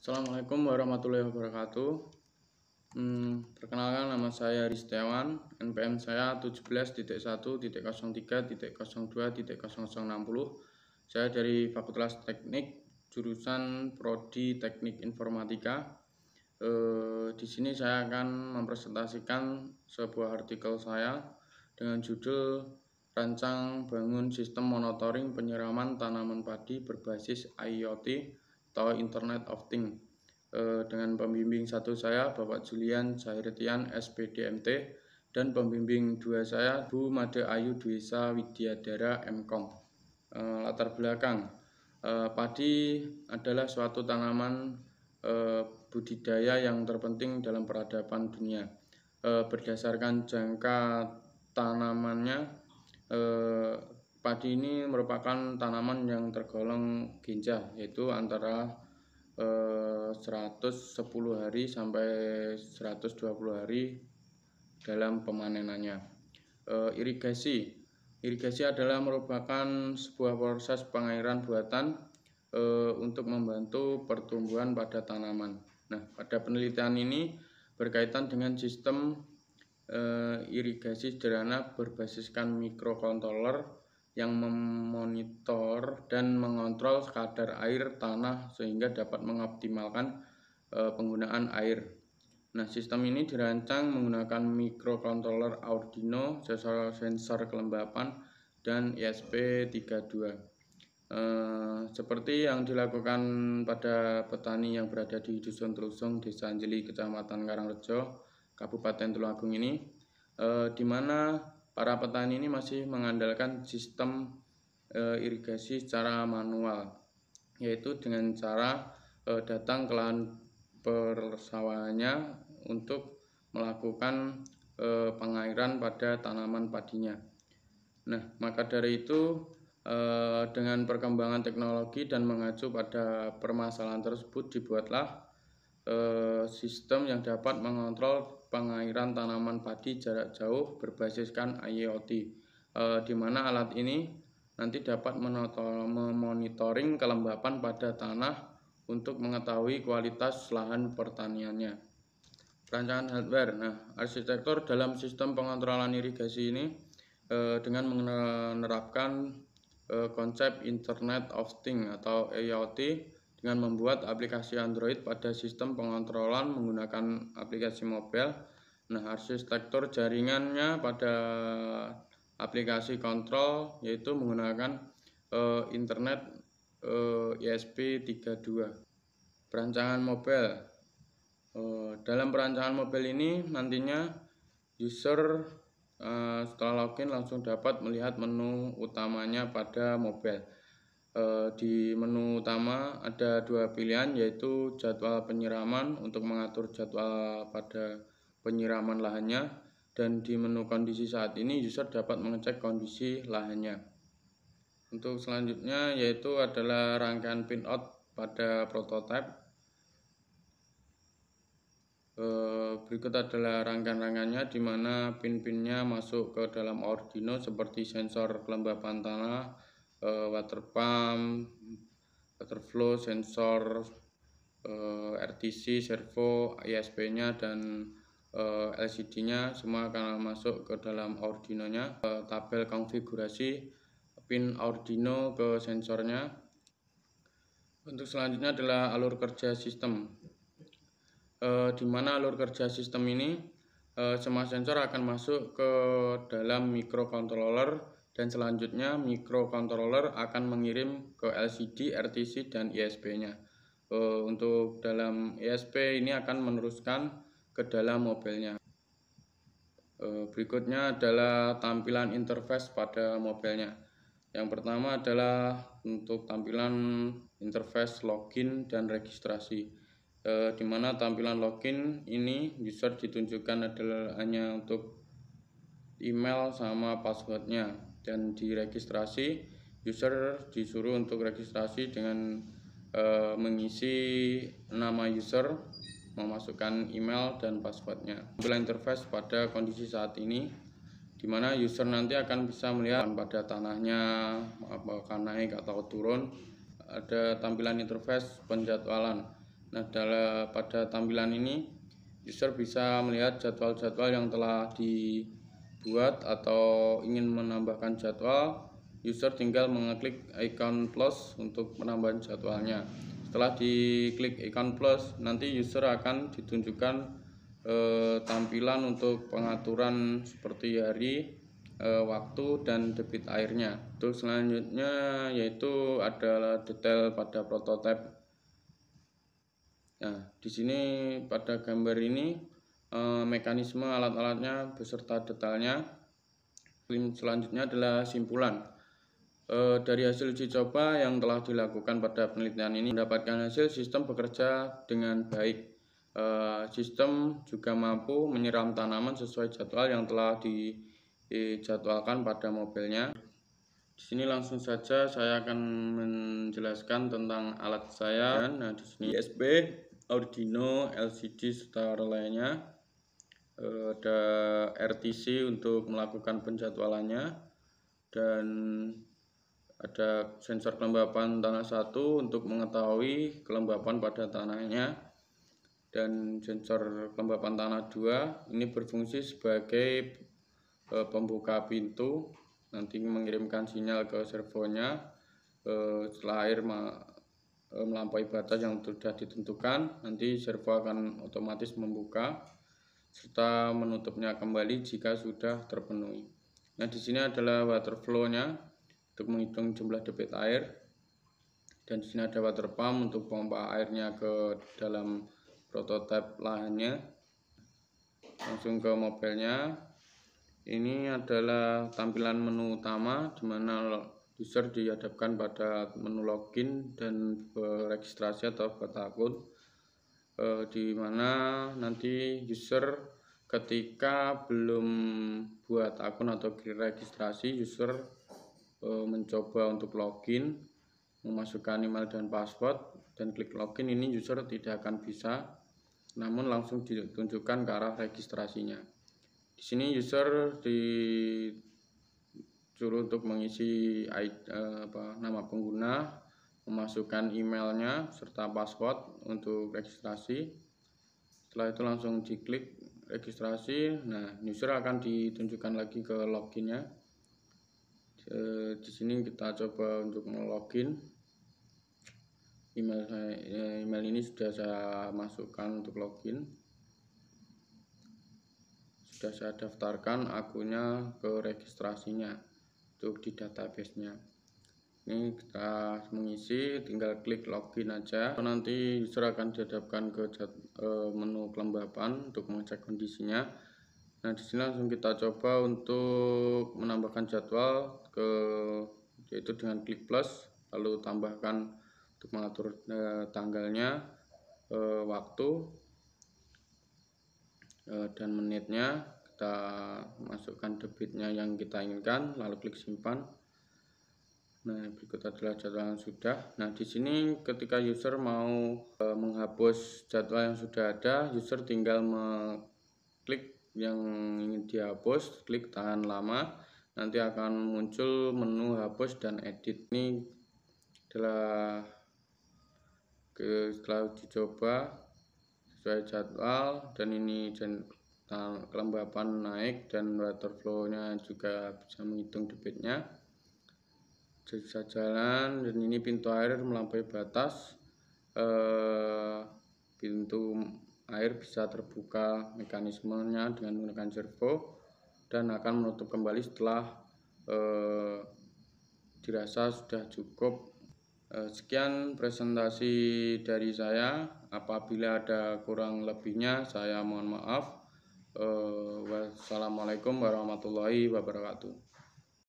Assalamualaikum warahmatullahi wabarakatuh. Perkenalkan, nama saya Aris Setiawan, NPM saya 17.1.03.02.0060. Saya dari Fakultas Teknik, jurusan Prodi Teknik Informatika. Di sini saya akan mempresentasikan sebuah artikel saya dengan judul Rancang Bangun Sistem Monitoring Penyiraman Tanaman Padi Berbasis IoT atau Internet of Things, dengan pembimbing satu saya Bapak Julian Zahirtian SPDMT dan pembimbing dua saya Bu Made Ayu Dwisa Widyadara MKom. Latar belakang, padi adalah suatu tanaman budidaya yang terpenting dalam peradaban dunia. Berdasarkan jangka tanamannya, padi ini merupakan tanaman yang tergolong genjah, yaitu antara 110 hari sampai 120 hari dalam pemanenannya. Irigasi adalah merupakan sebuah proses pengairan buatan untuk membantu pertumbuhan pada tanaman. Nah, pada penelitian ini berkaitan dengan sistem irigasi sederhana berbasiskan mikrokontroler yang memonitor dan mengontrol kadar air tanah sehingga dapat mengoptimalkan penggunaan air. Nah, sistem ini dirancang menggunakan mikrokontroler Arduino, sensor kelembapan, dan ESP32. Seperti yang dilakukan pada petani yang berada di Dusun Telusung, Desa Anjeli, Kecamatan Karangrejo, Kabupaten Tulungagung ini, di mana para petani ini masih mengandalkan sistem irigasi secara manual, yaitu dengan cara datang ke lahan persawahannya untuk melakukan pengairan pada tanaman padinya. Nah, maka dari itu dengan perkembangan teknologi dan mengacu pada permasalahan tersebut dibuatlah sistem yang dapat mengontrol pengairan tanaman padi jarak jauh berbasiskan IoT, di mana alat ini nanti dapat memonitoring kelembapan pada tanah untuk mengetahui kualitas lahan pertaniannya. Rancangan hardware. Nah, arsitektur dalam sistem pengontrolan irigasi ini dengan menerapkan konsep Internet of Things atau IoT dengan membuat aplikasi Android pada sistem pengontrolan menggunakan aplikasi mobile. Nah, arsitektur jaringannya pada aplikasi kontrol yaitu menggunakan internet ESP32. Perancangan mobile. Dalam perancangan mobile ini nantinya user setelah login langsung dapat melihat menu utamanya pada mobile. Di menu utama ada dua pilihan, yaitu jadwal penyiraman untuk mengatur jadwal pada penyiraman lahannya, dan di menu kondisi saat ini user dapat mengecek kondisi lahannya. Untuk selanjutnya yaitu adalah rangkaian pinout pada prototipe. Berikut adalah rangkaian-rangkaiannya, di mana pin-pinnya masuk ke dalam Arduino seperti sensor kelembapan tanah, water pump, water flow, sensor RTC, servo, ISP-nya, dan LCD-nya semua akan masuk ke dalam Arduino-nya. Tabel konfigurasi pin Arduino ke sensornya. Untuk selanjutnya adalah alur kerja sistem, di mana alur kerja sistem ini semua sensor akan masuk ke dalam mikrocontroller, dan selanjutnya mikrocontroller akan mengirim ke LCD, RTC, dan ISP-nya. Untuk dalam ISP ini akan meneruskan ke dalam mobilnya. Berikutnya adalah tampilan interface pada mobilnya. Yang pertama adalah untuk tampilan interface login dan registrasi, di mana tampilan login ini user ditunjukkan adalah hanya untuk email sama passwordnya, dan di registrasi user disuruh untuk registrasi dengan mengisi nama user, memasukkan email dan passwordnya. Tampilan interface pada kondisi saat ini, di mana user nanti akan bisa melihat pada tanahnya apakah naik atau turun. Ada tampilan interface penjadwalan, Nah, pada tampilan ini user bisa melihat jadwal-jadwal yang telah dibuat atau ingin menambahkan jadwal. User tinggal mengeklik icon plus untuk menambahkan jadwalnya. Setelah diklik icon plus, nanti user akan ditunjukkan tampilan untuk pengaturan seperti hari, waktu, dan debit airnya. Untuk selanjutnya yaitu adalah detail pada prototipe. Nah, di sini pada gambar ini mekanisme alat-alatnya beserta detailnya. Selanjutnya adalah simpulan. Dari hasil uji coba yang telah dilakukan pada penelitian ini, mendapatkan hasil sistem bekerja dengan baik. Sistem juga mampu menyiram tanaman sesuai jadwal yang telah dijadwalkan pada mobilnya. Di sini langsung saja saya akan menjelaskan tentang alat saya. Nah, di sini USB, Arduino, LCD serta lainnya. Ada RTC untuk melakukan penjadwalannya, dan ada sensor kelembapan tanah 1 untuk mengetahui kelembapan pada tanahnya, dan sensor kelembapan tanah 2 ini berfungsi sebagai pembuka pintu, nanti mengirimkan sinyal ke servonya. Setelah air melampaui batas yang sudah ditentukan, nanti servo akan otomatis membuka serta menutupnya kembali jika sudah terpenuhi. Nah, di sini adalah water flow-nya untuk menghitung jumlah debit air, dan di sini ada water pump untuk pompa airnya ke dalam prototipe lahannya. Langsung ke mobilnya. Ini adalah tampilan menu utama, di mana user dihadapkan pada menu login dan registrasi atau buat akun, di mana nanti user ketika belum buat akun atau registrasi, user mencoba untuk login, memasukkan email dan password, dan klik login. Ini user tidak akan bisa, namun langsung ditunjukkan ke arah registrasinya. Di sini user disuruh untuk mengisi nama pengguna, memasukkan emailnya serta password untuk registrasi. Setelah itu langsung diklik registrasi. Nah, user akan ditunjukkan lagi ke loginnya. Di sini kita coba untuk melogin. Email ini sudah saya masukkan untuk login. Sudah saya daftarkan akunnya ke registrasinya untuk di database-nya. Ini kita mengisi, tinggal klik login aja. Nanti user akan dihadapkan ke menu kelembapan untuk mengecek kondisinya. Nah, di sini langsung kita coba untuk menambahkan jadwal yaitu dengan klik plus, lalu tambahkan untuk mengatur tanggalnya, waktu, dan menitnya. Kita masukkan debitnya yang kita inginkan, lalu klik simpan. Nah, berikut adalah jadwal yang sudah. Nah, di sini ketika user mau menghapus jadwal yang sudah ada, user tinggal mengklik yang ingin dihapus, klik tahan lama, nanti akan muncul menu hapus dan edit. Ini adalah setelah dicoba sesuai jadwal, dan ini kelembapan naik dan water flow-nya juga bisa menghitung debitnya. Bisa jalan, dan ini pintu air melampaui batas. Pintu air bisa terbuka mekanismenya dengan menggunakan servo, dan akan menutup kembali setelah dirasa sudah cukup. Sekian presentasi dari saya. Apabila ada kurang lebihnya, saya mohon maaf. Wassalamualaikum warahmatullahi wabarakatuh.